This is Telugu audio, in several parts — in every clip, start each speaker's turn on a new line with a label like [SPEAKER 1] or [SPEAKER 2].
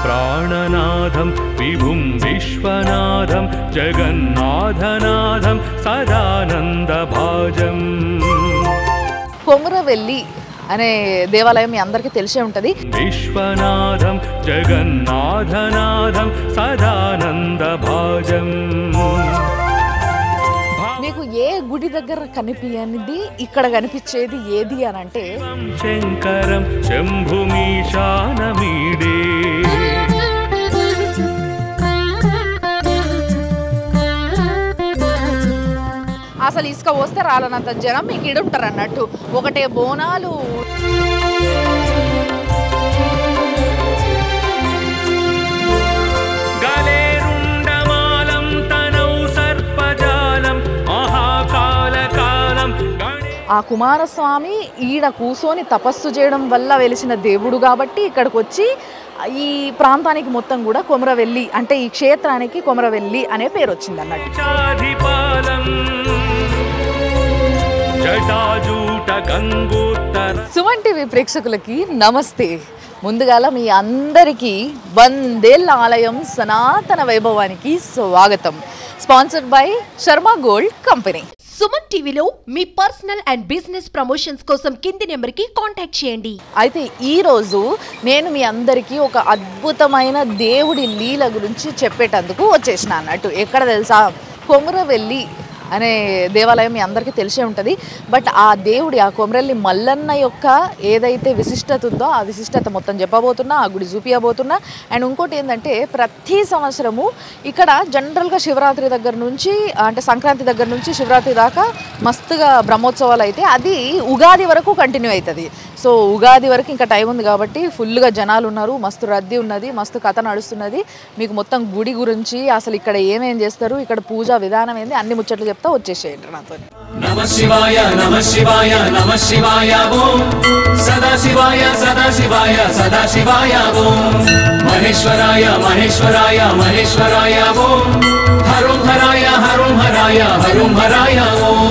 [SPEAKER 1] प्राणनाथं विभुं विश्वनाथं जगन्नाथनाथं सदानन्दभाजम्
[SPEAKER 2] కొమురవెల్లి అనే దేవాలయం మీ అందరికీ తెలిసే ఉంటుంది.
[SPEAKER 1] విశ్వనాథం జగన్నాథనాథం సదానందభాజం.
[SPEAKER 2] మీకు ఏ గుడి దగ్గర కనిపించనిది ఇక్కడ కనిపించేది ఏది అని అంటే
[SPEAKER 1] శంకరం శంభుమీశానమీడే.
[SPEAKER 2] అసలు ఇసుక వస్తే రాలనంత జనం మీకు ఇడుంటారు అన్నట్టు. ఒకటే బోనాలు, ఆ కుమారస్వామి ఈడ కూసోని తపస్సు చేయడం వల్ల వెలిసిన దేవుడు కాబట్టి ఇక్కడికి వచ్చి ఈ ప్రాంతానికి మొత్తం కూడా కొమురవెల్లి అంటే ఈ క్షేత్రానికి కొమురవెల్లి అనే పేరు వచ్చింది అన్నట్టు. సుమన్ టీవీ ప్రేక్షకులకి నమస్తే. ముందుగాల మీ అందరికీ వందేళ్ల ఆలయం సనాతన వైభవానికి స్వాగతం. Sponsored by Sharma gold company.
[SPEAKER 3] Suman టీవీలో మీ పర్సనల్ అండ్ బిజినెస్ ప్రమోషన్స్ కోసం కింది నెంబర్కి కాంటాక్ట్ చేయండి.
[SPEAKER 2] అయితే ఈరోజు నేను మీ అందరికీ ఒక అద్భుతమైన దేవుడి లీల గురించి చెప్పేటందుకు వచ్చేసిన అన్నట్టు. ఎక్కడ తెలుసా? కొమురవెల్లి అనే దేవాలయం మీ అందరికీ తెలిసే ఉంటుంది. బట్ ఆ దేవుడి ఆ కొమురవెల్లి మల్లన్న యొక్క ఏదైతే విశిష్టత ఉందో ఆ విశిష్టత మొత్తం చెప్పబోతున్నా, ఆ గుడి చూపించబోతున్నా. అండ్ ఇంకోటి ఏంటంటే ప్రతి సంవత్సరము ఇక్కడ జనరల్గా శివరాత్రి దగ్గర నుంచి అంటే సంక్రాంతి దగ్గర నుంచి శివరాత్రి దాకా మస్తుగా బ్రహ్మోత్సవాలు అయితే అది ఉగాది వరకు కంటిన్యూ అవుతుంది. సో ఉగాది వరకు ఇంకా టైం ఉంది కాబట్టి ఫుల్గా జనాలు ఉన్నారు, మస్తు రద్దీ ఉన్నది, మస్తు కథ నడుస్తున్నది. మీకు మొత్తం గుడి గురించి అసలు ఇక్కడ ఏమేం చేస్తారు, ఇక్కడ పూజా విధానం ఏంది అన్ని ముచ్చట్లు చెప్తా వచ్చేసేయండి నాతో.
[SPEAKER 4] నమః శివాయ నమః శివాయ నమః శివాయ ఓం సదాశివాయ సదాశివాయ సదాశివాయ ఓం మహేశ్వరాయ మహేశ్వరాయ మహేశ్వరాయ ఓం హరం హరాయ హరం హరాయ హరం హరాయ ఓం.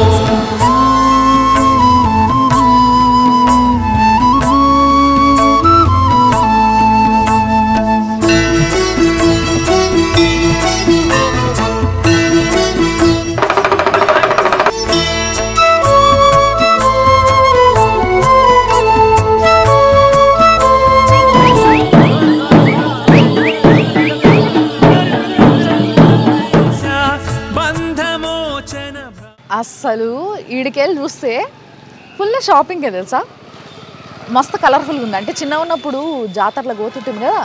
[SPEAKER 2] అస్సలు ఈడికెళ్ళి చూస్తే ఫుల్ షాపింగే తెలుసా, మస్తు కలర్ఫుల్గా ఉంది. అంటే చిన్న ఉన్నప్పుడు జాతరలకు పోతుంటుంది కదా,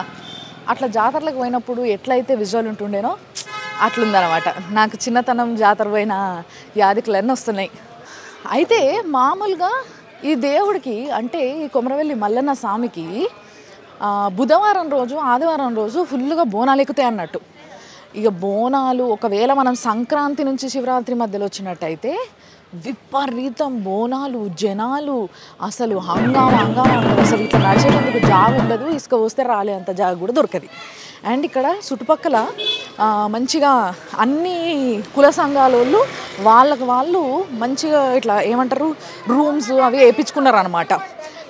[SPEAKER 2] అట్లా జాతరలకు పోయినప్పుడు ఎట్లయితే విజువల్ ఉంటుండేనో అట్లుందనమాట. నాకు చిన్నతనం జాతర పోయిన యాదికలన్నీ వస్తున్నాయి. అయితే మామూలుగా ఈ దేవుడికి అంటే ఈ కొమురవెల్లి మల్లన్న స్వామికి బుధవారం రోజు ఆదివారం రోజు ఫుల్గా బోనాలు ఎక్కుతాయి అన్నట్టు. ఇక బోనాలు ఒకవేళ మనం సంక్రాంతి నుంచి శివరాత్రి మధ్యలో వచ్చినట్టయితే విపరీతం బోనాలు, జనాలు, అసలు హంగామా ఉంటుంది. అసలు ఇట్లా నడిచేటందుకు జాగ ఉండదు, ఇసుక వస్తే రాలే అంత జాగ కూడా దొరకదు. అండ్ ఇక్కడ చుట్టుపక్కల మంచిగా అన్ని కుల సంఘాల వాళ్ళు మంచిగా ఇట్లా ఏమంటారు రూమ్స్ అవి వేయించుకున్నారు అనమాట.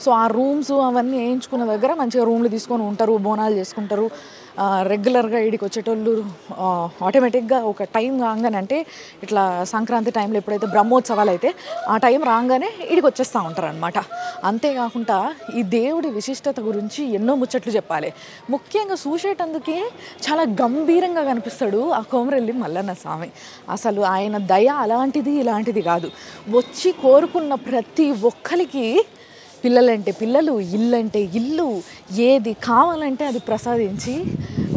[SPEAKER 2] సో ఆ రూమ్స్ అవన్నీ వేయించుకున్న దగ్గర మంచిగా రూమ్లు తీసుకొని ఉంటారు, బోనాలు చేసుకుంటారు. రెగ్యులర్గా ఇడికి వచ్చేటోళ్ళు ఆటోమేటిక్గా ఒక టైం రాగానే అంటే ఇట్లా సంక్రాంతి టైంలో ఎప్పుడైతే బ్రహ్మోత్సవాలు అయితే ఆ టైం రాగానే ఇడికి వచ్చేస్తూ ఉంటారు అనమాట. అంతేకాకుండా ఈ దేవుడి విశిష్టత గురించి ఎన్నో ముచ్చట్లు చెప్పాలి. ముఖ్యంగా చూసేటందుకే చాలా గంభీరంగా కనిపిస్తాడు ఆ కొమురవెల్లి మల్లన్న స్వామి. అసలు ఆయన దయ అలాంటిది ఇలాంటిది కాదు. వచ్చి కోరుకున్న ప్రతి ఒక్కరికి పిల్లలంటే పిల్లలు, ఇల్లంటే ఇల్లు, ఏది కావాలంటే అది ప్రసాదించి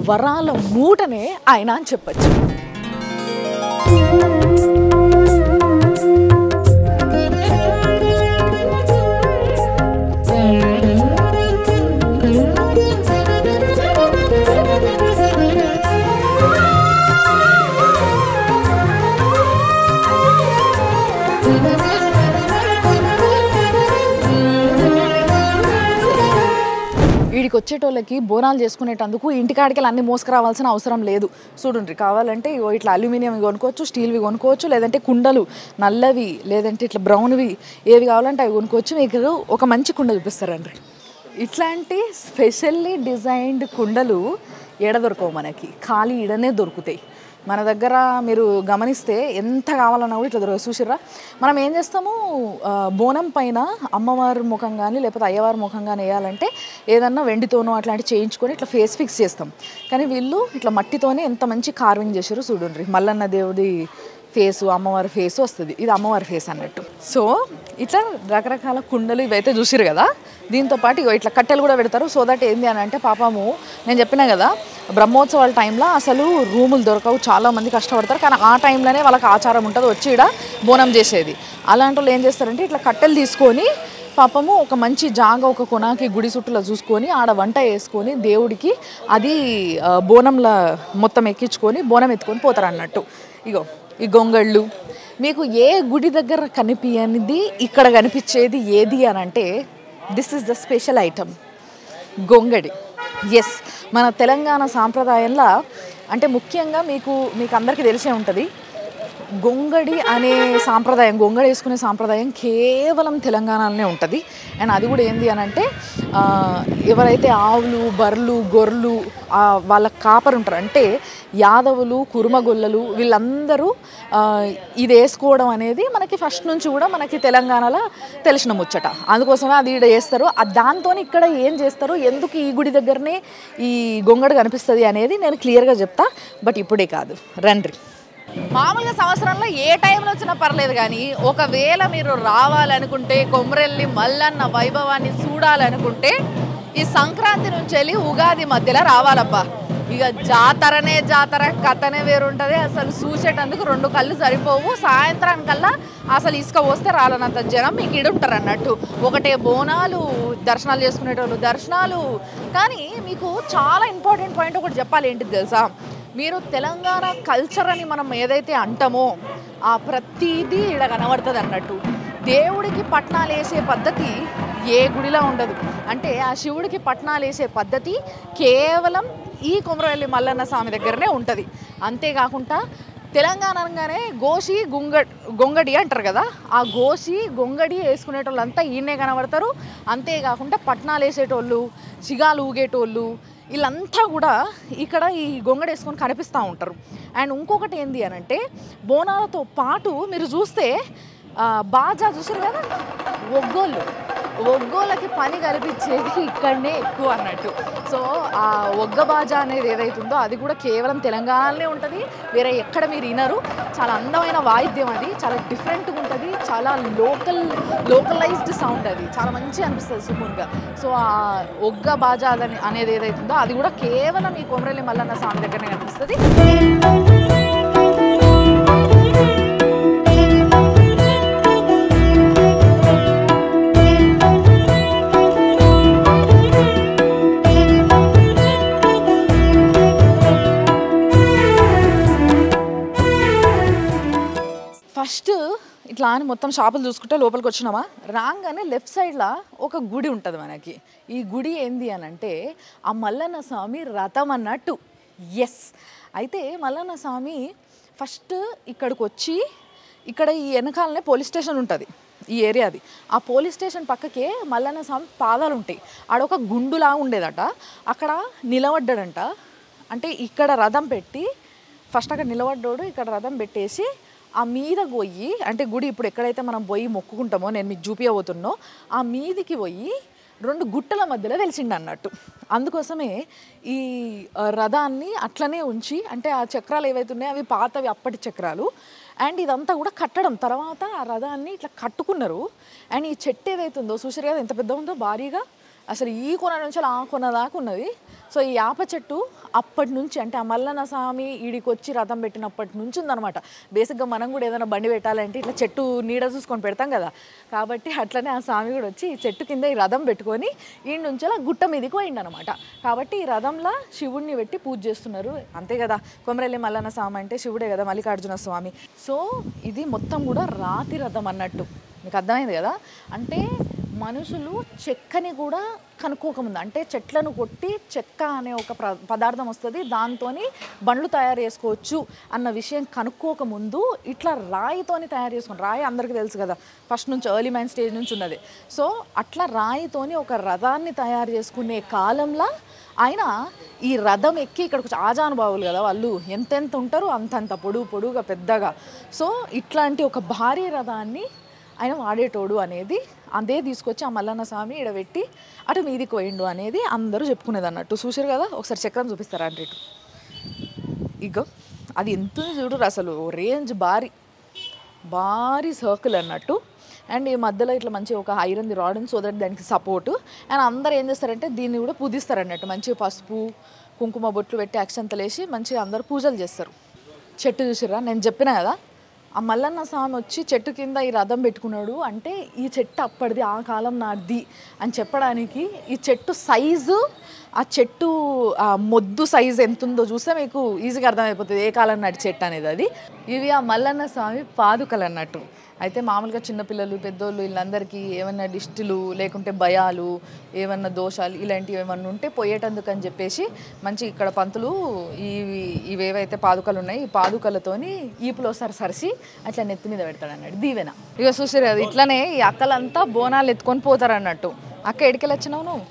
[SPEAKER 2] వరాల మూటనే ఆయన అని చెప్పచ్చు. వీడికి వచ్చేటోళ్ళకి బోనాలు చేసుకునేటందుకు ఇంటికాడికి అన్ని మోసుకురావాల్సిన అవసరం లేదు. చూడండి, కావాలంటే ఇట్లా అల్యూమినియం కొనుక్కోవచ్చు, స్టీల్వి కొనుక్కోవచ్చు, లేదంటే కుండలు నల్లవి లేదంటే ఇట్లా బ్రౌన్వి ఏవి కావాలంటే అవి కొనుక్కోవచ్చు. మీకు ఒక మంచి కుండ చూపిస్తారండి. ఇట్లాంటి స్పెషల్లీ డిజైన్డ్ కుండలు ఎడ దొరకవు మనకి, ఖాళీ ఈడనే దొరుకుతాయి మన దగ్గర. మీరు గమనిస్తే ఎంత కావాలన్నా కూడా ఇట్లా దొరకదు. చూసిర్రా, మనం ఏం చేస్తాము, బోనం పైన అమ్మవారి ముఖం కానీ లేకపోతే అయ్యవారి ముఖం కానీ వేయాలంటే ఏదన్నా వెండితోనో అట్లాంటివి చేయించుకొని ఇట్లా ఫేస్ ఫిక్స్ చేస్తాం. కానీ వీళ్ళు ఇట్లా మట్టితోనే ఎంత మంచి కార్వింగ్ చేశారు చూడండి. మల్లన్న దేవుడి ఫేసు, అమ్మవారి ఫేసు వస్తుంది. ఇది అమ్మవారి ఫేస్ అన్నట్టు. సో ఇట్లా రకరకాల కుండలు ఇవైతే చూసిరు కదా. దీంతోపాటు ఇట్లా కట్టెలు కూడా పెడతారు. సో దట్ ఏంది అని అంటే పాపము నేను చెప్పినా కదా, బ్రహ్మోత్సవాల టైంలో అసలు రూములు దొరకవు, చాలామంది కష్టపడతారు. కానీ ఆ టైంలోనే వాళ్ళకి ఆచారం ఉంటుంది వచ్చి ఇక్కడ బోనం చేసేది. అలాంటి వాళ్ళు ఏం చేస్తారంటే ఇట్లా కట్టెలు తీసుకొని పాపము ఒక మంచి జాగ ఒక కొనాకి గుడి చుట్టూలో చూసుకొని ఆడ వంట వేసుకొని దేవుడికి అది బోనంలో మొత్తం ఎక్కించుకొని బోనం ఎత్తుకొని పోతారు అన్నట్టు. ఇగో ఈ గొంగళ్ళు మీకు ఏ గుడి దగ్గర కనిపించనిది ఇక్కడ కనిపించేది ఏది అని అంటే this is the special item, gongadi. Yes, మన తెలంగాణ సాంప్రదాయంలో అంటే ముఖ్యంగా మీకు అందరికీ తెలిసే ఉంటుంది, గొంగడి అనే సాంప్రదాయం, గొంగడి వేసుకునే సాంప్రదాయం కేవలం తెలంగాణలోనే ఉంటుంది. అండ్ అది కూడా ఏంది అని అంటే ఎవరైతే ఆవులు, బర్రెలు, గొర్రెలు వాళ్ళ కాపరు ఉంటారు అంటే యాదవులు, కురుమగొల్లలు వీళ్ళందరూ ఇది వేసుకోవడం అనేది మనకి ఫస్ట్ నుంచి కూడా మనకి తెలంగాణలో తెలిసిన ముచ్చట. అందుకోసమే అది ఇక్కడ చేస్తారు. దాంతో ఇక్కడ ఏం చేస్తారు, ఎందుకు ఈ గుడి దగ్గరనే ఈ గొంగడి కనిపిస్తుంది అనేది నేను క్లియర్గా చెప్తా. బట్ ఇప్పుడే కాదు, రండి. మామూలుగా సంవత్సరంలో ఏ టైంలో వచ్చినా పర్లేదు, కానీ ఒకవేళ మీరు రావాలనుకుంటే కొమ్రెల్లి మల్లన్న వైభవాన్ని చూడాలనుకుంటే ఈ సంక్రాంతి నుంచి వెళ్ళి ఉగాది మధ్యలో రావాలబ్బా. ఇక జాతరనే జాతర, కథనే వేరుంటుంది. అసలు చూసేటందుకు 2 కళ్ళు సరిపోవు. సాయంత్రానికల్లా అసలు ఇసుక పోస్తే రాలనంత జనం మీకు ఇడుంటారు అన్నట్టు. ఒకటే బోనాలు, దర్శనాలు చేసుకునేటోళ్ళు దర్శనాలు. కానీ మీకు చాలా ఇంపార్టెంట్ పాయింట్ ఒకటి చెప్పాలి, ఏంటిది తెలుసా, మీరు తెలంగాణ కల్చర్ అని మనం ఏదైతే అంటామో ఆ ప్రతిదీ ఇక్కడ కనబడుతుంది అన్నట్టు. దేవుడికి పట్నాలు వేసే పద్ధతి ఏ గుడిలో ఉండదు. అంటే ఆ శివుడికి పట్నాలు వేసే పద్ధతి కేవలం ఈ కొమరవెల్లి మల్లన్న స్వామి దగ్గరనే ఉంటుంది. అంతేకాకుండా తెలంగాణ అనగానే గోసి గొంగడి అంటారు కదా, ఆ గోసి గొంగడి వేసుకునేటోళ్ళు అంతా ఈయనే కనబడతారు. అంతేకాకుండా పట్నాలు వేసేటోళ్ళు, చిగాలు ఊగేటోళ్ళు వీళ్ళంతా కూడా ఇక్కడ ఈ గొంగడి వేసుకొని కనిపిస్తూ ఉంటారు. అండ్ ఇంకొకటి ఏంది అని అంటే బోనాలతో పాటు మీరు చూస్తే బాజా చూసారు కదా, ఒగ్గోళ్ళకి పని కల్పించేది ఇక్కడనే ఎక్కువ అన్నట్టు. సో ఆ ఒగ్గ బాజా అనేది ఏదైతుందో అది కూడా కేవలం తెలంగాణలోనే ఉంటుంది, వేరే ఎక్కడ మీరు వినరు. చాలా అందమైన వాయిద్యం, అది చాలా డిఫరెంట్గా ఉంటుంది, చాలా లోకలైజ్డ్ సౌండ్, అది చాలా మంచిగా అనిపిస్తుంది సుమూన్గా. సో ఆ ఒగ్గ బాజా అనేది ఏదైతుందో అది కూడా కేవలం ఈ కొమరవెల్లి మల్లన్న స్వామి దగ్గరనే కనిపిస్తుంది. ఫస్ట్ ఇట్లా అని మొత్తం షాపులు చూసుకుంటే లోపలికి వచ్చినామా, రాగానే లెఫ్ట్ సైడ్లో ఒక గుడి ఉంటుంది మనకి. ఈ గుడి ఏంది అని అంటే ఆ మల్లన్న స్వామి రథం అన్నట్టు. ఎస్, అయితే మల్లన్న స్వామి ఫస్ట్ ఇక్కడికి వచ్చి ఇక్కడ ఈ వెనకాలనే పోలీస్ స్టేషన్ ఉంటుంది ఈ ఏరియాది. ఆ పోలీస్ స్టేషన్ పక్కకే మల్లన్న స్వామి పాదాలు ఉంటాయి. ఆడొక గుండులా ఉండేదట, అక్కడ నిలబడ్డాడంట. అంటే ఇక్కడ రథం పెట్టి ఫస్ట్ అక్కడ నిలబడ్డాడు, ఇక్కడ రథం పెట్టేసి ఆ మీద పోయి, అంటే గుడి ఇప్పుడు ఎక్కడైతే మనం పోయి మొక్కుకుంటామో నేను మీకు చూపించబోతున్నో ఆ మీదికి పోయి 2 గుట్టల మధ్యలో వెలిసిండు అన్నట్టు. అందుకోసమే ఈ రథాన్ని అట్లనే ఉంచి, అంటే ఆ చక్రాలు ఏవైతే ఉన్నాయో అవి పాతవి, అప్పటి చక్రాలు. అండ్ ఇదంతా కూడా కట్టడం తర్వాత ఆ రథాన్ని ఇట్లా కట్టుకున్నారు. అండ్ ఈ చెట్టు ఏదైతుందో చూసారు కదా ఎంత పెద్ద ఉందో, భారీగా అసలు ఈ కొన నుంచి ఆ కొన దాకా ఉన్నది. సో ఈ యాప చెట్టు అప్పటి నుంచి, అంటే ఆ మల్లన్న స్వామి ఈడికి వచ్చి రథం పెట్టినప్పటి నుంచి ఉందన్నమాట. బేసిక్గా మనం కూడా ఏదైనా బండి పెట్టాలంటే ఇట్లా చెట్టు నీడ చూసుకొని పెడతాం కదా, కాబట్టి అట్లనే ఆ స్వామి కూడా వచ్చి ఈ చెట్టు కింద ఈ రథం పెట్టుకొని ఈ నుంచి అలా గుట్ట మీదకి పోయిండు అనమాట. కాబట్టి ఈ రథంలో శివుడిని పెట్టి పూజ చేస్తున్నారు. అంతే కదా, కొమరవెల్లి మల్లన్న స్వామి అంటే శివుడే కదా, మల్లికార్జున స్వామి. సో ఇది మొత్తం కూడా రాతి రథం అన్నట్టు, మీకు అర్థమైంది కదా. అంటే మనుషులు చెక్కని కూడా కనుక్కోకముందు, అంటే చెట్లను కొట్టి చెక్క అనే ఒక పదార్థం వస్తుంది, దాంతో బండ్లు తయారు చేసుకోవచ్చు అన్న విషయం కనుక్కోకముందు ఇట్లా రాయితోని తయారు చేసుకుని, రాయి అందరికీ తెలుసు కదా ఫస్ట్ నుంచి ఎర్లీ మైన్ స్టేజ్ నుంచి ఉన్నది. సో అట్లా రాయితోని ఒక రథాన్ని తయారు చేసుకునే కాలంలో ఆయన ఈ రథం ఎక్కి ఇక్కడికి ఆజానుభావులు కదా వాళ్ళు, ఎంతెంత ఉంటారు అంతంత పొడుగుగా పెద్దగా. సో ఇట్లాంటి ఒక భారీ రథాన్ని ఆయన వాడేటోడు అనేది అదే తీసుకొచ్చి ఆ మల్లన్న స్వామి ఈడబెట్టి అటు మీదికి పోయిండు అనేది అందరూ చెప్పుకునేది అన్నట్టు. చూసారు కదా, ఒకసారి చక్రం చూపిస్తారా అంటే ఇటు ఇగో అది ఎంత చూడరు అసలు, రేంజ్ భారీ సర్కిల్ అన్నట్టు. అండ్ ఈ మధ్యలో ఇట్లా మంచిగా ఒక ఐరన్ది రాడ్ ఉంది, సో దట్ దానికి సపోర్టు. అండ్ అందరూ ఏం చేస్తారంటే దీన్ని కూడా పూజిస్తారు అన్నట్టు, మంచిగా పసుపు కుంకుమ బొట్లు పెట్టి అక్షంతలు వేసి మంచిగా అందరూ పూజలు చేస్తారు. చెట్టు చూసిర్రా, నేను చెప్పినా కదా ఆ మల్లన్న స్వామి వచ్చి చెట్టు కింద ఈ రథం పెట్టుకున్నాడు అంటే ఈ చెట్టు అప్పటిది, ఆ కాలం నాటిది అని చెప్పడానికి ఈ చెట్టు సైజు, ఆ చెట్టు మొద్దు సైజు ఎంత ఉందో చూస్తే మీకు ఈజీగా అర్థమైపోతుంది ఏ కాలం నాటి చెట్టు అనేది అది. ఇవి ఆ మల్లన్న స్వామి పాదుకలు అన్నట్టు. అయితే మామూలుగా చిన్నపిల్లలు పెద్దోళ్ళు వీళ్ళందరికీ ఏమన్నా దిష్టిలు లేకుంటే భయాలు ఏమన్నా దోషాలు ఇలాంటివి ఏమన్నా ఉంటే పోయేటందుకు అని చెప్పేసి మంచి ఇక్కడ పంతులు ఇవేవైతే పాదుకలు ఉన్నాయి ఈ పాదుకలతోని ఈపులో సరిసి అట్లా నెత్తి మీద పెడతాడు అన్నట్టు దీవెన. ఇక చూసారు కదా, ఇట్లానే ఈ అక్కలంతా బోనాలు ఎత్తుకొని పోతారు అన్నట్టు. అక్క ఎడికెళ్ళి వచ్చినావు నువ్వు?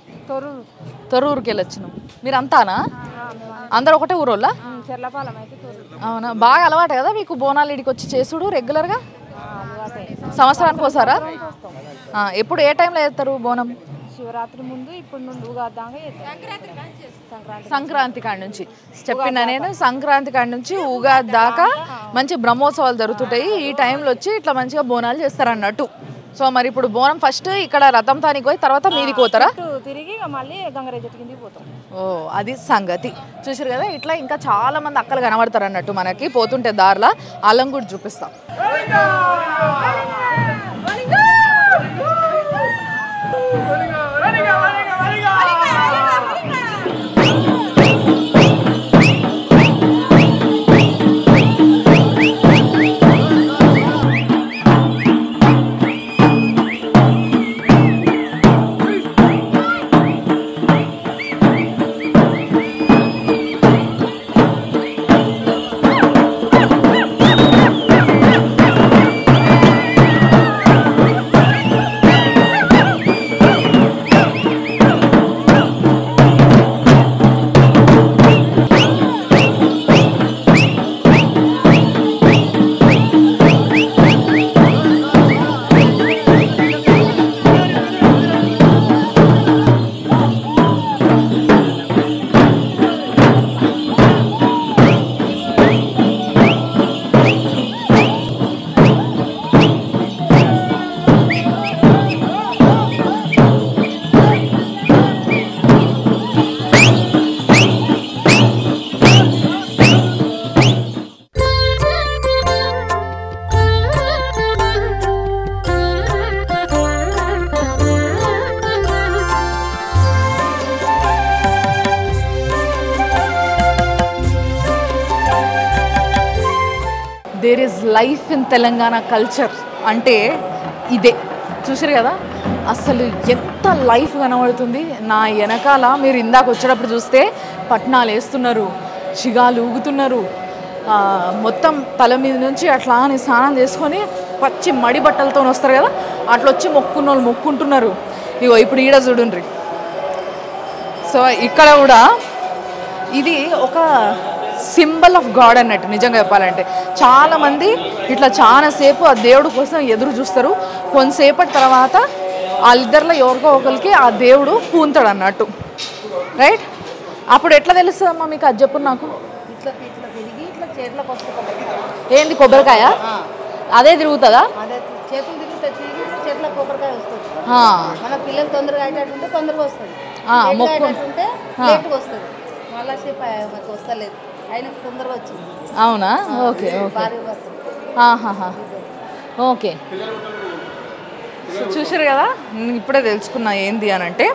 [SPEAKER 2] తొర్రూరుకి వెళ్ళి వచ్చినావు. మీరు అంతానా? అందరు ఒకటే ఊరోళ్ళ? అవునా, బాగా అలవాటు కదా మీకు బోనాలు ఇడికి వచ్చి చేసుడు రెగ్యులర్గా? సంవత్సరానికి పోసారా? ఎప్పుడు ఏ టైంలో చేస్తారు బోనం?
[SPEAKER 5] శివరాత్రి ముందు, ఇప్పుడు నుండి ఉగాది దాకా,
[SPEAKER 2] సంక్రాంతి కాడి నుంచి చెప్పిన నేను, సంక్రాంతి కాడి నుంచి ఉగాది దాకా మంచి బ్రహ్మోత్సవాలు జరుగుతుంటాయి. ఈ టైంలో వచ్చి ఇట్లా మంచిగా బోనాలు చేస్తారు అన్నట్టు. సో మరి ఇప్పుడు బోనం ఫస్ట్ ఇక్కడ రథం తానికి పోయి తర్వాత మీదికి పోతారా?
[SPEAKER 5] తిరిగి మళ్ళీ గంగరేజ కిందికి పోతాం.
[SPEAKER 2] ఓ అది సంగతి. చూసారు కదా, ఇట్లా ఇంకా చాలా మంది అక్కలు కనబడతారు అన్నట్టు మనకి పోతుంటే దారిలో. అల్లం కూడా చూపిస్తాం. There is life in Telangana culture అంటే ఇదే. చూసారు కదా అసలు ఎంత లైఫ్ కనబడుతుంది నా వెనకాల. మీరు ఇందాక వచ్చేటప్పుడు చూస్తే పట్నాలు వేస్తున్నారు, చిగాలు ఊగుతున్నారు, మొత్తం తల మీద నుంచి అట్లా అని స్నానం చేసుకొని పచ్చి మడి బట్టలతో వస్తారు కదా, అట్లా వచ్చి మొక్కున్న వాళ్ళు మొక్కుంటున్నారు. ఇగో ఇప్పుడు ఈడ చూడండి. సో ఇక్కడ కూడా ఇది ఒక సింబల్ ఆఫ్ గాడ్ అన్నట్టు. నిజంగా చెప్పాలంటే చాలామంది ఇట్లా చాలాసేపు ఆ దేవుడు కోసం ఎదురు చూస్తారు. కొంతసేపటి తర్వాత వాళ్ళిద్దరిలో ఎవరికో ఒకరికి ఆ దేవుడు పూంతాడు అన్నట్టు, రైట్? అప్పుడు ఎట్లా తెలుస్తుందమ్మా మీకు? అది చెప్పు నాకు.
[SPEAKER 5] ఇట్లా ఇట్లా తిరిగి ఇట్లా చేతులకు వస్తుంది.
[SPEAKER 2] ఏంది కొబ్బరికాయ? అదే తిరుగుతుందా?
[SPEAKER 5] అదే చేతులు తిరిగి చేతులకు కొబ్బరికాయ వస్తుంది. మన పిల్లలు తొందరగా అయ్యేటట్టుంటే తొందరగా వస్తుంది, అయ్యేటట్టుంటే లేట్గా వస్తుంది. మళ్ళీ సేపు మాకు వస్తలేదు, ఆయనకు తొందరగా వచ్చింది.
[SPEAKER 2] అవునా? Okay okay okay. చూసారు కదా, నేను ఇప్పుడే తెలుసుకున్నా ఏంది అని అంటే,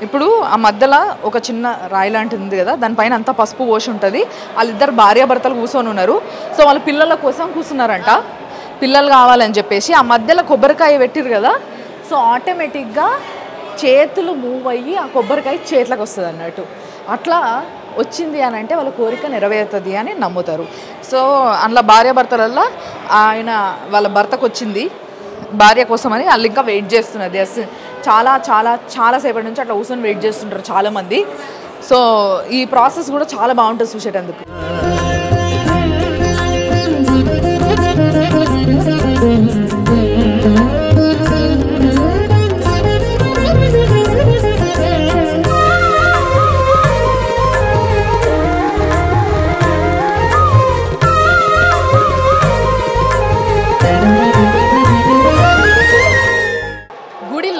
[SPEAKER 2] ఇప్పుడు ఆ మధ్యలో ఒక చిన్న రాయి లాంటిది ఉంది కదా, దానిపైన అంతా పసుపు పోసి ఉంటుంది. వాళ్ళిద్దరు భార్యాభర్తలు కూర్చొని ఉన్నారు. సో వాళ్ళ పిల్లల కోసం కూర్చున్నారంట, పిల్లలు కావాలని చెప్పేసి. ఆ మధ్యలో కొబ్బరికాయ పెట్టిరు కదా, సో ఆటోమేటిక్గా చేతులు మూవ్ అయ్యి ఆ కొబ్బరికాయ చేతులకు వస్తుంది అన్నట్టు. అట్లా వచ్చింది అని అంటే వాళ్ళ కోరిక నెరవేరుతుంది అని నమ్ముతారు. సో అందులో భార్యాభర్తలల్లో ఆయన వాళ్ళ భర్తకు వచ్చింది, భార్య కోసమని వాళ్ళు ఇంకా వెయిట్ చేస్తున్నది. చాలా చాలా చాలాసేపటి నుంచి అట్లా కూర్చొని వెయిట్ చేస్తుంటారు చాలామంది. సో ఈ ప్రాసెస్ కూడా చాలా బాగుంటుంది చూసేటందుకు.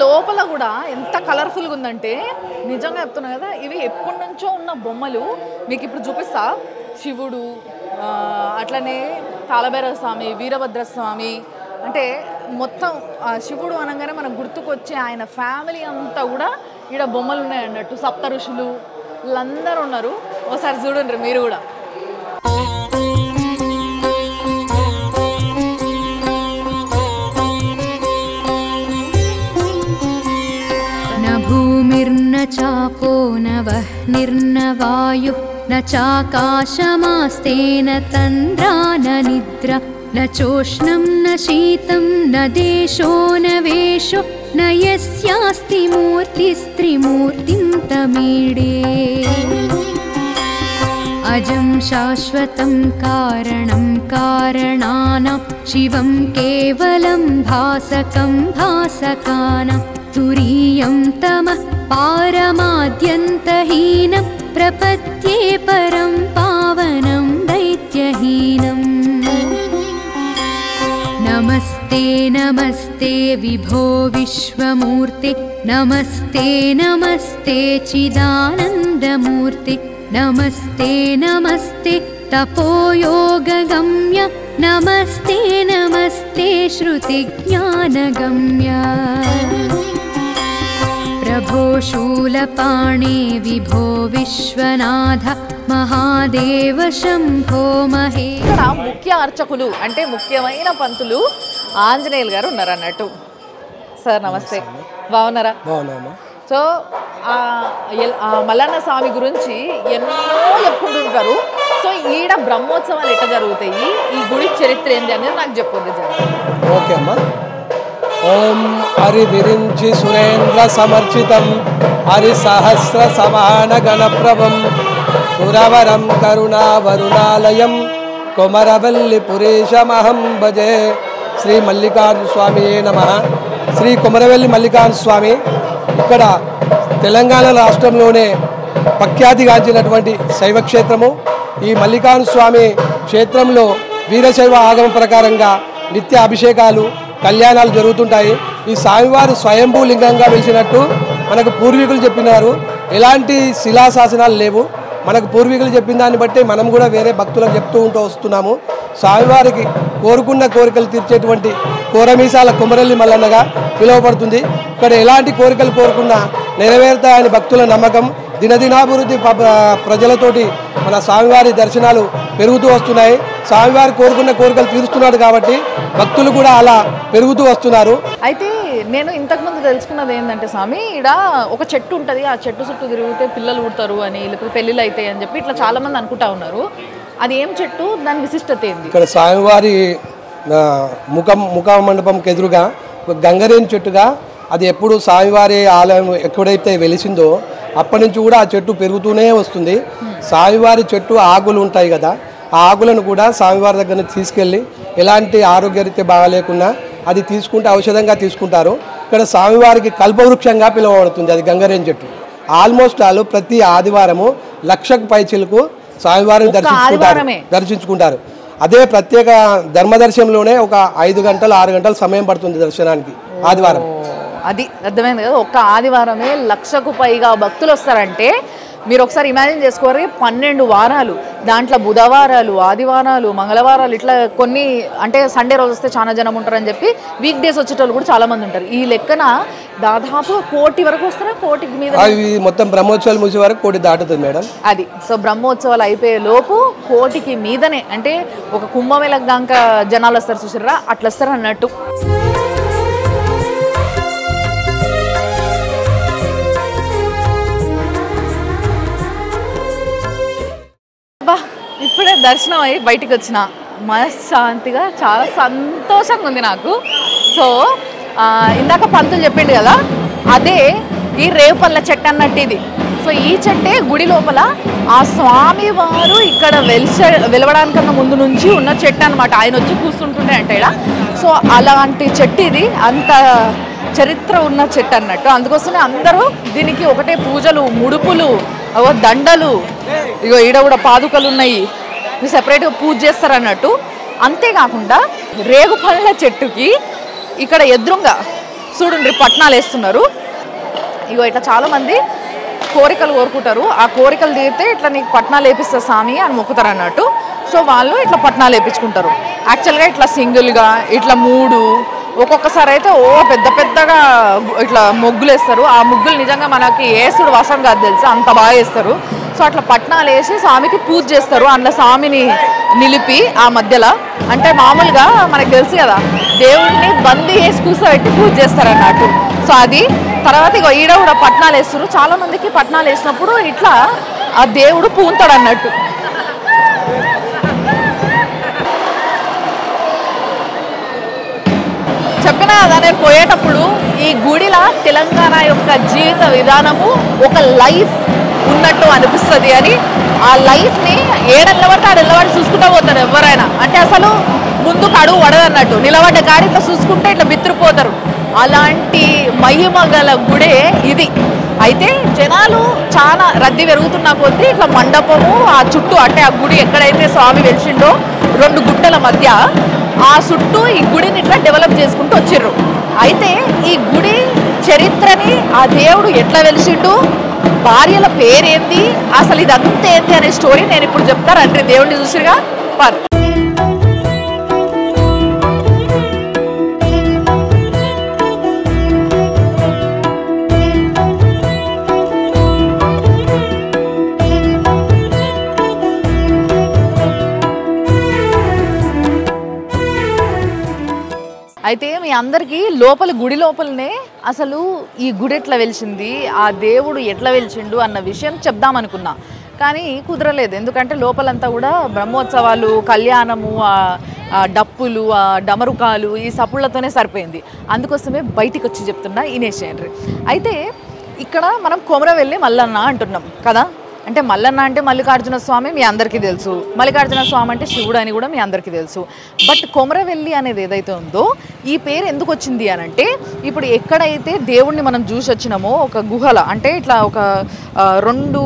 [SPEAKER 2] లోపల కూడా ఎంత కలర్ఫుల్గా ఉందంటే నిజంగా చెప్తున్నా కదా, ఇవి ఎప్పటి నుంచో ఉన్న బొమ్మలు మీకు ఇప్పుడు చూపిస్తా. శివుడు, అట్లనే కాలభైరవ స్వామి, వీరభద్ర స్వామి, అంటే మొత్తం శివుడు అనగానే మనకు గుర్తుకొచ్చే ఆయన ఫ్యామిలీ అంతా కూడా ఈడ బొమ్మలు ఉన్నాయి అన్నట్టు. సప్త ఋషులు వీళ్ళందరూ ఉన్నారు. ఒకసారి చూడండి మీరు కూడా.
[SPEAKER 6] भूमिर्न चापो न वह्निर्न वायुः न चाकाशमास्तेन तन्द्रा न निद्रा न चोष्णं न शीतं न देशो न वेशो न यस्यास्ति मूर्तिस्त्रिमूर्तिं तमीडे अजं शाश्वतं कारणं कारणानां शिवं केवलं भासकं भासकानां तुरीयं तमः पारमाद्यन्तहीनं प्रपद्ये परं पावनं दैत्यहीनम् नमस्ते नमस्ते विभो विश्वमूर्ते नमस्ते नमस्ते चिदानन्दमूर्ते नमस्ते नमस्ते तपोयोगगम्य नमस्ते नमस्ते श्रुतिज्ञानगम्य प्रभो शूलपाणे विभो विश्वनाथ महादेव शंभो महे.
[SPEAKER 2] ఇక్కడ ముఖ్య అర్చకులు అంటే ముఖ్యమైన పంతులు ఆంజనేయులు గారు ఉన్నారు అన్నట్టు. సార్ నమస్తే, బాగున్నారా?
[SPEAKER 7] బాగున్నామా.
[SPEAKER 2] సో మల్లన్న స్వామి గురించి ఎన్నో చెప్పుకుంటుంటారు. సో ఈడ బ్రహ్మోత్సవాలు ఎట్లా జరుగుతాయి, ఈ గుడి చరిత్ర ఏంటి అనేది నాకు చెప్పండి.
[SPEAKER 7] ఓకే అమ్మా. ఓం హరి విరించి సురేంద్ర సమర్చితం హరి సహస్ర సమాన గణప్రభం సురవరం కరుణావరుణాలయం కొమరవల్లి పురేశమహం భజే. శ్రీ మల్లికార్జున స్వామియే నమః. శ్రీ కొమరవెల్లి మల్లికార్జున స్వామి ఇక్కడ తెలంగాణ రాష్ట్రంలోనే ప్రఖ్యాతిగాంచినటువంటి శైవ క్షేత్రము. ఈ మల్లికార్జున స్వామి క్షేత్రంలో వీరశైవ ఆగమ ప్రకారంగా నిత్య అభిషేకాలు, కళ్యాణాలు జరుగుతుంటాయి. ఈ స్వామివారు స్వయంభూ లింగంగా వెలిసినట్టు మనకు పూర్వీకులు చెప్పినారు. ఎలాంటి శిలాశాసనాలు లేవు. మనకు పూర్వీకులు చెప్పిన దాన్ని బట్టి మనం కూడా వేరే భక్తులకు చెప్తూ వస్తున్నాము. స్వామివారికి కోరుకున్న కోరికలు తీర్చేటువంటి కోరమీసాల కొమరల్లి మల్లన్నగా పిలువబడుతుంది. ఇక్కడ ఎలాంటి కోరికలు కోరుకున్నా నెరవేరుతాయని భక్తుల నమ్మకం. దినదినాభివృద్ధి ప్రజలతోటి మన స్వామివారి దర్శనాలు పెరుగుతూ వస్తున్నాయి. స్వామివారి కోరుకున్న కోరికలు తీరుస్తున్నాడు కాబట్టి భక్తులు కూడా అలా పెరుగుతూ వస్తున్నారు.
[SPEAKER 2] అయితే నేను ఇంతకుముందు తెలుసుకున్నది ఏంటంటే స్వామి, ఇక్కడ ఒక చెట్టు ఉంటుంది, ఆ చెట్టు చుట్టూ తిరిగితే పిల్లలు పుడతారు అని, లేకపోతే పెళ్ళిళ్ళు అవుతాయి అని చెప్పి ఇట్లా చాలా మంది అనుకుంటా ఉన్నారు. అది ఏం చెట్టు, దాని విశిష్టత ఏంది?
[SPEAKER 7] ఇక్కడ స్వామివారి ముఖ మండపంకి ఎదురుగా గంగరేణి చెట్టుగా అది ఎప్పుడు స్వామివారి ఆలయం ఎక్కడైతే వెలిసిందో అప్పటి నుంచి కూడా ఆ చెట్టు పెరుగుతూనే వస్తుంది. స్వామివారి చెట్టు ఆకులు ఉంటాయి కదా, ఆ ఆకులను కూడా స్వామివారి దగ్గర నుంచి తీసుకెళ్ళి ఎలాంటి ఆరోగ్యరీత్యా బాగాలేకున్నా అది తీసుకుంటే ఔషధంగా తీసుకుంటారు. ఇక్కడ స్వామివారికి కల్పవృక్షంగా పిలువబడుతుంది అది గంగరేణి చెట్టు. ఆల్మోస్ట్ వాళ్ళు ప్రతి ఆదివారము 1,00,000 పైచిలకు స్వామివారిని దర్శించుకుంటారు. అదే ప్రత్యేక ధర్మదర్శనంలోనే ఒక 5 గంటలు 6 గంటలు సమయం పడుతుంది దర్శనానికి ఆదివారం.
[SPEAKER 2] అది అర్థమైంది కదా. ఒక్క ఆదివారమే 1,00,000కు పైగా భక్తులు వస్తారంటే మీరు ఒకసారి ఇమాజిన్ చేసుకోవాలి. 12 వారాలు, దాంట్లో బుధవారాలు, ఆదివారాలు, మంగళవారాలు, ఇట్లా కొన్ని అంటే సండే రోజు వస్తే చాలా జనం ఉంటారని చెప్పి వీక్ డేస్ వచ్చేటోళ్ళు కూడా చాలా మంది ఉంటారు. ఈ లెక్కన దాదాపు 1 కోటి వరకు వస్తారా? 1 కోటికి మీద
[SPEAKER 7] మొత్తం బ్రహ్మోత్సవాలు మూసే వరకు 1 కోటి దాటుతుంది మేడం.
[SPEAKER 2] అది సో బ్రహ్మోత్సవాలు అయిపోయే లోపు 1 కోటికి మీదనే, అంటే ఒక కుంభమేళకు దాకా జనాలు వస్తారు చూసారా, అట్లా వస్తారు అన్నట్టు. దర్శనం అయ్యి బయటికి వచ్చిన మనశ్శాంతిగా చాలా సంతోషంగా ఉంది నాకు. సో ఇందాక పంతులు చెప్పిండు కదా, అదే ఈ రేవుపల్ల చెట్టు అన్నట్టు ఇది. సో ఈ చెట్టే గుడి లోపల ఆ స్వామి వారు ఇక్కడ వెలవడానికన్నా ముందు నుంచి ఉన్న చెట్టు అనమాట. ఆయన వచ్చి కూర్చుంటుండే అంటే ఇక్కడ. సో అలాంటి చెట్టు ఇది, అంత చరిత్ర ఉన్న చెట్టు అన్నట్టు. అందుకోసమే అందరూ దీనికి ఒకటే పూజలు, ముడుపులు, దండలు, ఇగో ఈడ కూడా పాదుకలు ఉన్నాయి, సెపరేట్గా పూజ చేస్తారు అన్నట్టు. అంతేకాకుండా రేగుపళ్ళ చెట్టుకి ఇక్కడ ఎదురుగా చూడండి పట్నాలు వేస్తున్నారు. ఇగో ఇట్లా చాలామంది కోరికలు కోరుకుంటారు. ఆ కోరికలు తీరితే ఇట్లా నీకు పట్నాలు వేపిస్తా స్వామి అని మొక్కుతారు అన్నట్టు. సో వాళ్ళు ఇట్లా పట్నాలు వేయించుకుంటారు. యాక్చువల్గా ఇట్లా సింగిల్గా ఇట్లా 3, ఒక్కొక్కసారి అయితే పెద్ద పెద్దగా ఇట్లా ముగ్గులు వేస్తారు. ఆ ముగ్గులు నిజంగా మనకి వేసుడు వసం కాదు తెలుసా, అంత బాగా వేస్తారు. సో అట్లా పట్నాలు వేసి స్వామికి పూజ చేస్తారు. అందులో స్వామిని నిలిపి ఆ మధ్యలో, అంటే మామూలుగా మనకు తెలుసు కదా దేవుడిని బందీ వేసి కూర్చోబెట్టి పూజ చేస్తారు అన్నట్టు. సో అది తర్వాత ఇక ఈడ కూడా పట్నాలు వేస్తారు. చాలా మందికి పట్నాలు వేసినప్పుడు ఇట్లా ఆ దేవుడు పూంతాడు అన్నట్టు. చెప్పిన కదా నేను పోయేటప్పుడు ఈ గుడిలా తెలంగాణ యొక్క జీవిత విధానము ఒక లైఫ్ ఉన్నట్టు అనిపిస్తుంది అని. ఆ లైఫ్ని ఏడెల్లబడితే ఆడెల్లబడి చూసుకుంటూ పోతారు ఎవరైనా. అంటే అసలు ముందుకు అడుగు పడదన్నట్టు, నిలబడ్డ గాడి ఇట్లా చూసుకుంటే ఇట్లా బిత్తిరిపోతారు. అలాంటి మహిమ గల గుడే ఇది. అయితే జనాలు చాలా రద్దీ పెరుగుతున్న కొద్దీ ఇట్లా మండపము ఆ చుట్టూ, అంటే ఆ గుడి ఎక్కడైతే స్వామి వెలిసిండో 2 గుట్టల మధ్య ఆ చుట్టూ ఈ గుడిని ఇట్లా డెవలప్ చేసుకుంటూ వచ్చిర్రు. అయితే ఈ గుడి చరిత్రని, ఆ దేవుడు ఎట్లా వెలిసిండు, భార్యల పేరేంది, అసలు ఇదంతా ఏంటి అనే స్టోరీ నేను ఇప్పుడు చెప్తాను. అంటే దేవుడిని చూసిగా పర్ అయితే మీ అందరికీ లోపల గుడి లోపలనే అసలు ఈ గుడి ఎట్లా వెలిసింది, ఆ దేవుడు ఎట్లా వెలిచిండు అన్న విషయం చెప్దామనుకున్నా. కానీ కుదరలేదు. ఎందుకంటే లోపలంతా కూడా బ్రహ్మోత్సవాలు, కళ్యాణము, డప్పులు, డమరుకాలు, ఈ సపుళ్లతోనే సరిపోయింది. అందుకోసమే బయటికి వచ్చి చెప్తున్నా ఇనేషియండ్రి. అయితే ఇక్కడ మనం కొమరవెల్లి మల్లన్న అంటున్నాం కదా. అంటే మల్లన్న అంటే మల్లికార్జున స్వామి మీ అందరికీ తెలుసు, మల్లికార్జున స్వామి అంటే శివుడు అని కూడా మీ అందరికీ తెలుసు. బట్ కొమరవెల్లి అనేది ఏదైతే ఉందో ఈ పేరు ఎందుకు వచ్చింది అని అంటే, ఇప్పుడు ఎక్కడైతే దేవుణ్ణి మనం చూసి వచ్చినామో ఒక గుహల, అంటే ఇట్లా ఒక 2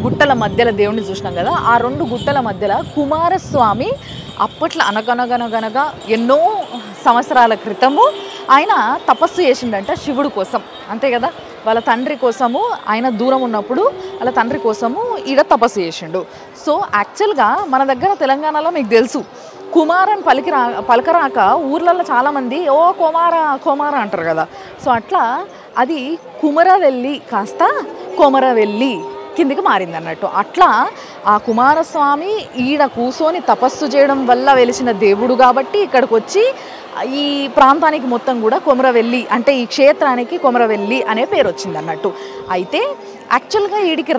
[SPEAKER 2] గుట్టల మధ్యలో దేవుణ్ణి చూసినాం కదా, ఆ 2 గుట్టల మధ్యలో కుమారస్వామి అప్పట్లో అనగనగనగనగా ఎన్నో సంవత్సరాల క్రితము ఆయన తపస్సు చేసిండంట శివుడు కోసం. అంతే కదా, వాళ్ళ తండ్రి కోసము ఆయన దూరం ఉన్నప్పుడు వాళ్ళ తండ్రి కోసము ఈడ తపస్సు చేసిండు. సో యాక్చువల్గా మన దగ్గర తెలంగాణలో మీకు తెలుసు, కుమారని పలకరాక ఊర్లలో చాలామంది కోమార అంటారు కదా. సో అట్లా అది కుమరవెల్లి కాస్త కొమరవెల్లి కిందికి మారింది అన్నట్టు. అట్లా ఆ కుమారస్వామి ఈడ కూర్చొని తపస్సు చేయడం వల్ల వెలిసిన దేవుడు కాబట్టి ఇక్కడికి వచ్చి ఈ ప్రాంతానికి మొత్తం కూడా కొమరవెల్లి, అంటే ఈ క్షేత్రానికి కొమరవెల్లి అనే పేరు వచ్చింది అన్నట్టు. అయితే యాక్చువల్గా ఈడికి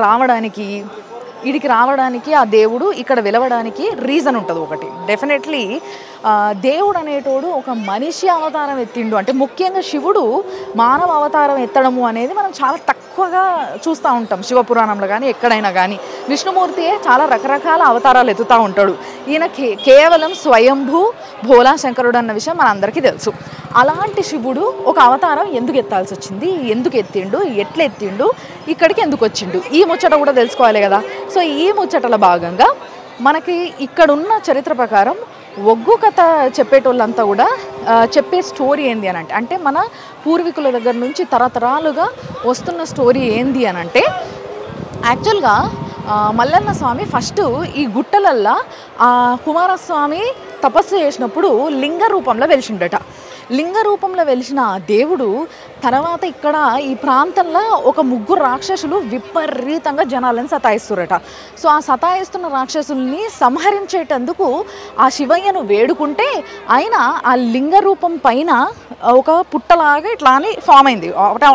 [SPEAKER 2] రావడానికి ఆ దేవుడు ఇక్కడ వెలవడానికి రీజన్ ఉంటుంది ఒకటి. డెఫినెట్లీ దేవుడు అనేటోడు ఒక మనిషి అవతారం ఎత్తిండు. అంటే ముఖ్యంగా శివుడు మానవ అవతారం ఎత్తడము అనేది మనం చాలా తక్కువగా చూస్తూ ఉంటాం శివపురాణంలో కానీ ఎక్కడైనా కానీ. విష్ణుమూర్తియే చాలా రకరకాల అవతారాలు ఎత్తుతూ ఉంటాడు. ఈయన కేవలం స్వయంభూ భోలా శంకరుడు అన్న విషయం మన అందరికీ తెలుసు. అలాంటి శివుడు ఒక అవతారం ఎందుకు ఎత్తాల్సి వచ్చింది, ఎందుకు ఎత్తిండు, ఎట్లా ఎత్తిండు, ఇక్కడికి ఎందుకు వచ్చిండు, ఈ ముచ్చట కూడా తెలుసుకోవాలి కదా. సో ఈ ముచ్చటల భాగంగా మనకి ఇక్కడున్న చరిత్ర ప్రకారం ఒగ్గు కథ చెప్పేటోళ్ళంతా కూడా చెప్పే స్టోరీ ఏంది అని అంటే మన పూర్వీకుల దగ్గర నుంచి తరతరాలుగా వస్తున్న స్టోరీ ఏంది అని అంటే, యాక్చువల్గా మల్లన్న స్వామి ఫస్ట్ ఈ గుట్టలల్లో కుమారస్వామి తపస్సు చేసినప్పుడు లింగ రూపంలో వెలిసిండట. లింగ రూపంలో వెలిసిన ఆ దేవుడు తర్వాత ఇక్కడ ఈ ప్రాంతంలో ఒక ముగ్గురు రాక్షసులు విపరీతంగా జనాలను సతాయిస్తురట. సో ఆ సతాయిస్తున్న రాక్షసుల్ని సంహరించేటందుకు ఆ శివయ్యను వేడుకుంటే ఆయన ఆ లింగ రూపం పైన ఒక పుట్టలాగా ఇట్లా అని ఫామ్ అయింది.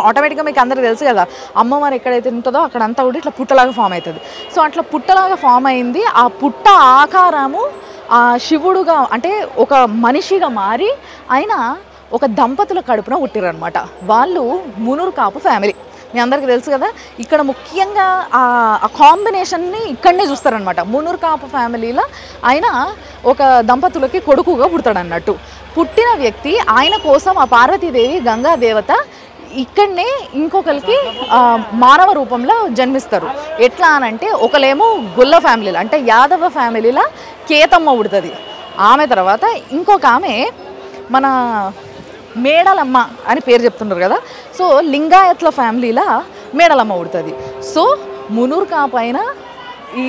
[SPEAKER 2] ఆటోమేటిక్గా మీకు అందరికీ తెలుసు కదా, అమ్మవారు ఎక్కడైతే ఉంటుందో అక్కడంతా కూడా ఇట్లా పుట్టలాగా ఫామ్ అవుతుంది. సో అట్లా పుట్టలాగా ఫామ్ అయింది. ఆ పుట్ట ఆకారము ఆ శివుడుగా అంటే ఒక మనిషిగా మారి ఆయన ఒక దంపతుల కడుపున పుట్టిరనమాట. వాళ్ళు మునూరు కాపు ఫ్యామిలీ, మీ అందరికీ తెలుసు కదా. ఇక్కడ ముఖ్యంగా ఆ కాంబినేషన్ని ఇక్కడనే చూస్తారనమాట. మునూరు కాపు ఫ్యామిలీలో ఆయన ఒక దంపతులకి కొడుకుగా పుడతాడన్నట్టు. పుట్టిన వ్యక్తి ఆయన కోసం ఆ పార్వతీదేవి గంగాదేవత ఇక్కడనే ఇంకొకరికి మానవ రూపంలో జన్మిస్తారు. ఎట్లా అనంటే ఒకలేమో గొల్ల ఫ్యామిలీలో అంటే యాదవ ఫ్యామిలీలో కేతమ్మ పుడుతుంది. ఆమె తర్వాత ఇంకొక ఆమె మన మేడలమ్మ అని పేరు చెప్తున్నారు కదా. సో లింగాయత్ల ఫ్యామిలీలో మేడలమ్మ పుడుతుంది. సో మునూరు కాపు అయిన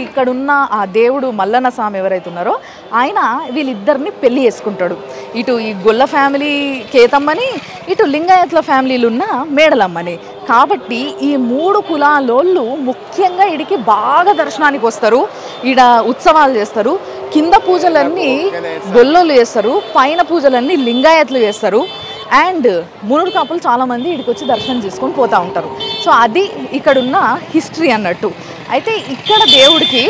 [SPEAKER 2] ఇక్కడున్న ఆ దేవుడు మల్లన్న స్వామి ఎవరైతే ఉన్నారో ఆయన వీళ్ళిద్దరిని పెళ్లి చేసుకుంటాడు. ఇటు ఈ గొల్ల ఫ్యామిలీ కేతమ్మని, ఇటు లింగాయత్ల ఫ్యామిలీలు ఉన్న మేడలమ్మని. కాబట్టి ఈ మూడు కులాలోళ్ళు ముఖ్యంగా ఈడికి బాగా దర్శనానికి వస్తారు. ఈడ ఉత్సవాలు చేస్తారు. కింద పూజలన్నీ గొల్లోళ్ళు చేస్తారు, పైన పూజలన్నీ లింగాయత్లు చేస్తారు. అండ్ మునూరు కాపులు చాలామంది ఇక్కడికి వచ్చి దర్శనం చేసుకొని పోతూ ఉంటారు. సో అది ఇక్కడున్న హిస్టరీ అన్నట్టు. అయితే ఇక్కడ దేవుడికి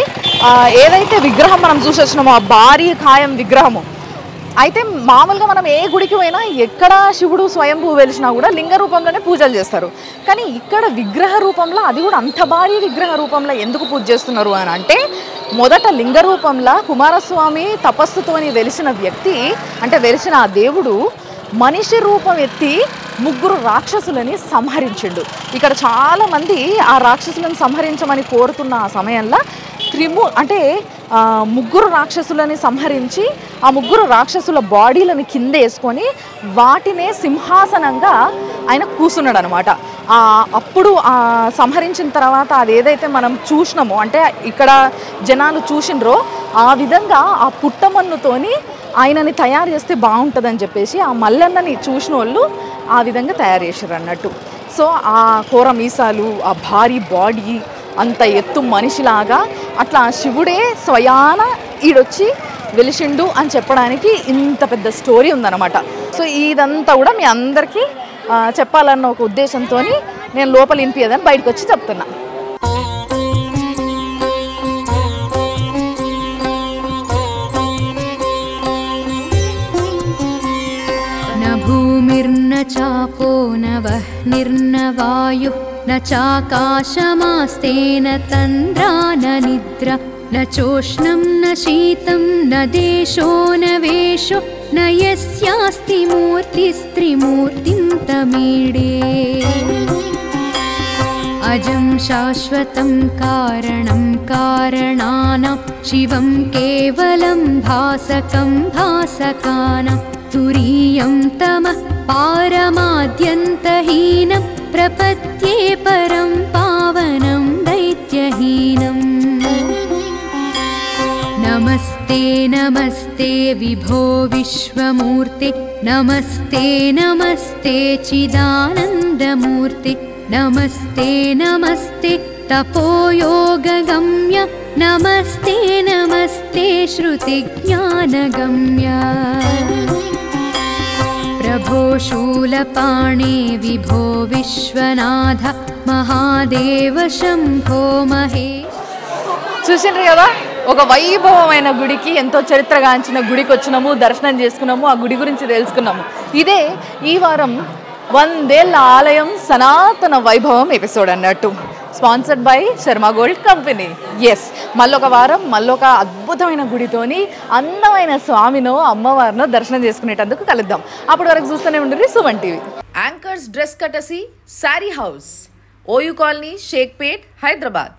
[SPEAKER 2] ఏదైతే విగ్రహం మనం చూసి వచ్చినామో ఆ భారీ ఖాయం విగ్రహము, అయితే మామూలుగా మనం ఏ గుడికి పోయినా ఎక్కడ శివుడు స్వయంభూ వెలిసినా కూడా లింగ రూపంలోనే పూజలు చేస్తారు. కానీ ఇక్కడ విగ్రహ రూపంలో, అది కూడా అంత భారీ విగ్రహ రూపంలో ఎందుకు పూజ చేస్తున్నారు అని అంటే, మొదట లింగ రూపంలో కుమారస్వామి తపస్సుతోని వెలిసిన వ్యక్తి అంటే వెలిసిన ఆ దేవుడు మనిషి రూపం ఎత్తి ముగ్గురు రాక్షసులని సంహరించిండు. ఇక్కడ చాలామంది ఆ రాక్షసులను సంహరించమని కోరుతున్న ఆ సమయంలో అంటే ముగ్గురు రాక్షసులని సంహరించి ఆ ముగ్గురు రాక్షసుల బాడీలను కింద వేసుకొని వాటినే సింహాసనంగా ఆయన కూర్చున్నాడు అనమాట. అప్పుడు సంహరించిన తర్వాత అది ఏదైతే మనం చూసినామో అంటే ఇక్కడ జనాలు చూసినరో ఆ విధంగా ఆ పుట్టమన్నుతోని ఆయనని తయారు చేస్తే బాగుంటుందని చెప్పేసి ఆ మల్లన్నని చూసిన వాళ్ళు ఆ విధంగా తయారు చేశారు అన్నట్టు. సో ఆ కూర మీసాలు, ఆ భారీ బాడీ, అంత ఎత్తు మనిషిలాగా అట్లా శివుడే స్వయాన ఈడొచ్చి వెలిసిండు అని చెప్పడానికి ఇంత పెద్ద స్టోరీ ఉందన్నమాట. సో ఇదంతా కూడా మీ అందరికీ చెప్పాలన్న ఒక ఉద్దేశంతో నేను లోపల వినిపించదని బయటకు వచ్చి చెప్తున్నా.
[SPEAKER 6] भूमिर्न चापो न वह्निर्न वायुः न चाकाशमास्तेन तन्द्रा न निद्रा न चोष्णं न शीतं न देशो न वेशो न यस्यास्ति मूर्तिस्त्रिमूर्तिं तमीडे अजं शाश्वतं कारणं कारणानां शिवं केवलं भासकं भासकानां तुरीयं तमः पारमाद्यन्तहीनं प्रपद्ये परं पावनं दैत्यहीनम् नमस्ते नमस्ते विभो विश्वमूर्ते नमस्ते नमस्ते चिदानन्दमूर्ते नमस्ते नमस्ते तपोयोगगम्य नमस्ते नमस्ते श्रुतिज्ञानगम्य प्रभो शूलपाणे विभो विश्वनाथ महादेव शम्भो महेश.
[SPEAKER 2] చూసిండ్రు కదా, ఒక వైభవమైన గుడికి, ఎంతో చరిత్రగాంచిన గుడికి వచ్చినాము, దర్శనం చేసుకున్నాము, ఆ గుడి గురించి తెలుసుకున్నాము. ఇదే ఈ వారం 100 ఏళ్ల ఆలయం సనాతన వైభవం ఎపిసోడ్ అన్నట్టు, sponsored by Sharma gold company. Yes, మళ్ళొక వారం మళ్ళొక అద్భుతమైన గుడితోని అందమైన స్వామినో అమ్మవారినో దర్శనం చేసుకునేటందుకు కలుద్దాం. అప్పటి వరకు చూస్తూనే ఉండండి సుమన్ టీవీ.
[SPEAKER 8] యాంకర్స్ డ్రెస్ కటసి sari house, OU colony, Shaikpet, Hyderabad.